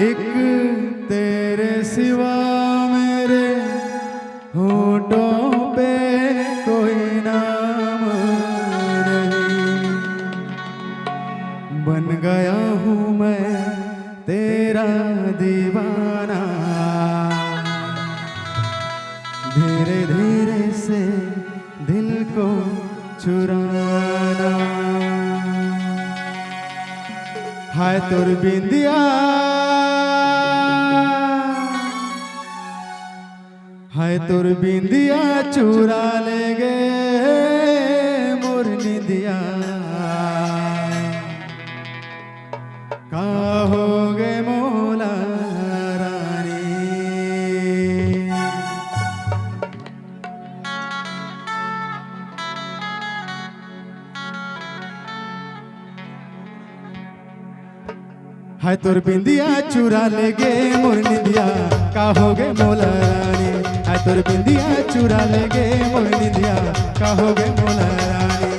एक तेरे सिवा मेरे होठों पे कोई नाम नहीं। बन गया हूँ मैं तेरा दीवाना, धीरे धीरे से दिल को चुराना। हाय तोर बिंदिया, हाय तोर बिंदिया चुरा ले गे मोर निंदिया। का हो गे मोला रानी। हाय तोर बिंदिया चुरा ले गे मोर निंदिया, का हो गे मोला रानी। हाय तोर बिंदिया चुरा ले गे मोर निंदिया, का हो गे मोला रानी।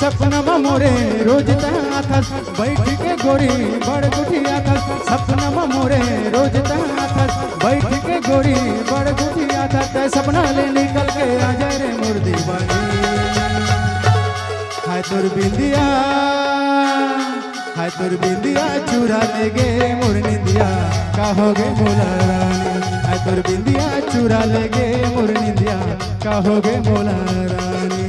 सपना में मोरे रोज ताथस बैठ के गोरी बड़ गुठिया थस। सपना में मोरे रोज ताथस बैठ के गोरी बड़ गुठिया थस। सपना ले निकल के आ जाए रे मोर दीवानी। हाय तोर बिंदिया, हाय तोर बिंदिया चुरा ले गे मोर निंदिया, का हो गे मोला रानी। हाय तोर बिंदिया चुरा ले गे मोर निंदिया, का हो गे मोला रानी।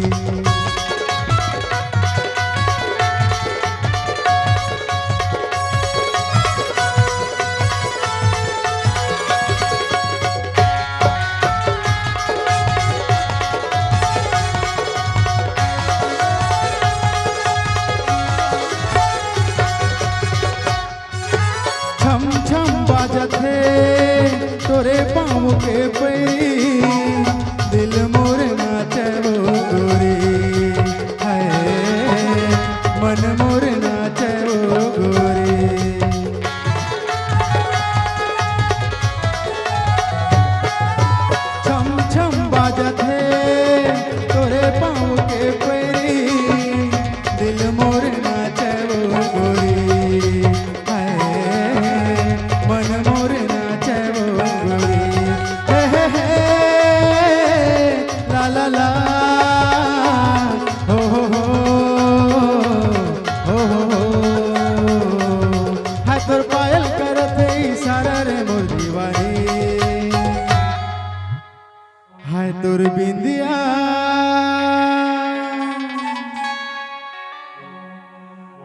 छम छम बाजत है तोरे पाँव के पैरी, दिल मोर नाचे वो गोरी। है मन मोर नाचे वो गोरी। छम छम बाजत है तोरे पाँव के पैरी, दिल मोर नाचे वो गोरी। तोर पायल करत इशारा रे मोर दीवानी। हाय तोर बिंदिया,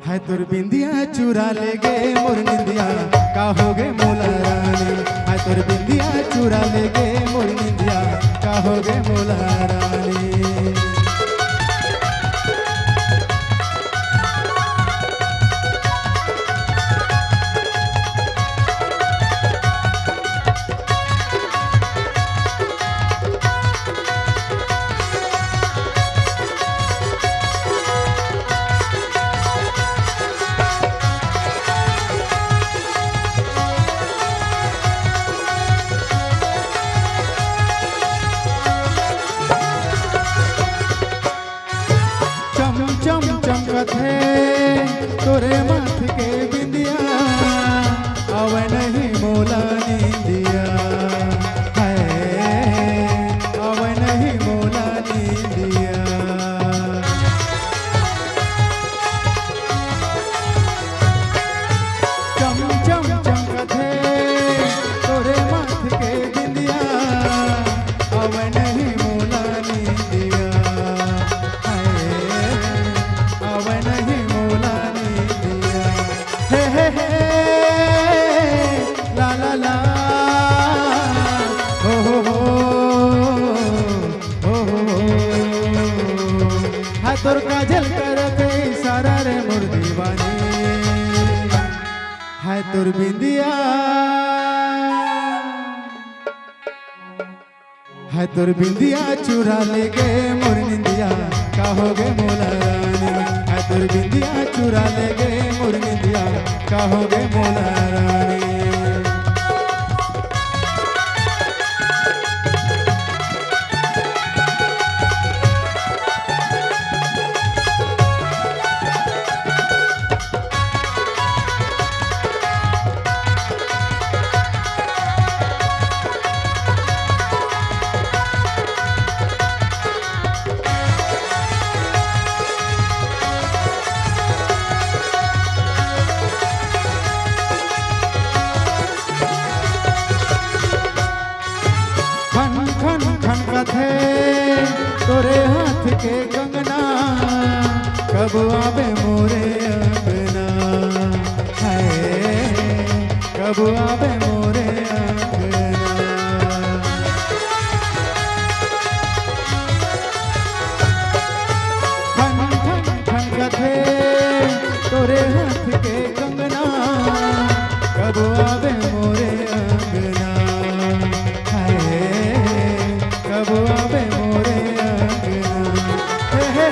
हाय तोर बिंदिया चुरा ले गे मोर निंदिया, का हो गे मोला रानी। हाय तोर बिंदिया चुरा ले गे मोर निंदिया, का हो गे मोला रानी। चम चमकत है तोरे माथ के बिंदिया, आवे नहीं मोला निंदिया। है आवे नहीं मोला निंदिया। चम चम चमकत है तोरे माथ के बिंदिया, आवे नहीं मोला निंदिया। नहीं मोला निंदिया। हे ला ला ला हो हाय तोर काजल करत इशारा रे मोर दीवानी। हाय तोर बिंदिया, हाय तोर बिंदिया चुरा ले गे मोर निंदिया, का हो गे मोला रानी। हाय तोर बिंदिया चुरा ले गे मोर निंदिया, का हो गे मोला रानी। खनखत है तोरे हाथ के कंगना, कब आवे मोरे अंगना, है कब आवे मोरे अंगना। खनखत है तोरे हाथ के कंगना, कब आवे मोरे अंगना, है कब आवे मोरे अंगना। हे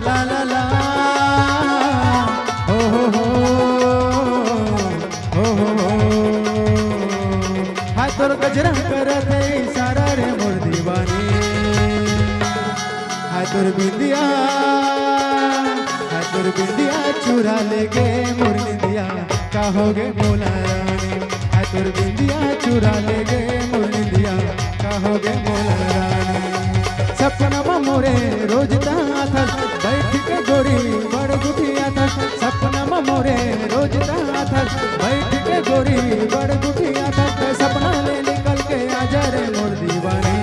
ला ला ला हो हाय तोर गजरा करत इशारा रे मोर दीवानी, हाय तोर बिंदिया, हाय तोर बिंदिया चुरा ले गे मोर निंदिया, कहोगे मोला रानी, हाय तोर बिंदिया चुरा ले गे मोर निंदिया, कहोगे मोला रानी। सपना मोरे रोज था बैठ के गोरी बड़ गुठिया था, सपना मोरे रोज था बैठ के गोरी बड़ गुठिया था, सपना ले निकल के आजा रे मोर दीवानी,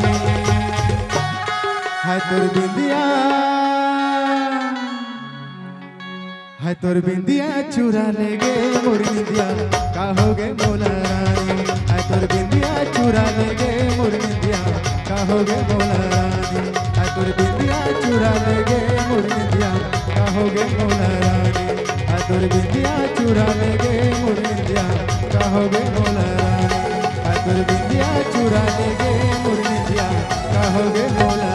हाय तोर बिंदिया, हाय तोर बिंदिया चुरा ले गे मोर निंदिया, कहोगे मोला रानी, हाय तोर बिंदिया चुरा ले गे मोर निंदिया, कहोगे मोला रानी, हाय तोर बिंदिया चुरा ले गे मोर निंदिया, कहोगे मोला रानी, हाय तोर बिंदिया चुरा ले गे मोर निंदिया, कहोगे मोला रानी, हाय तोर बिंदिया चुरा ले गे मोर निंदिया, कहोगे मोला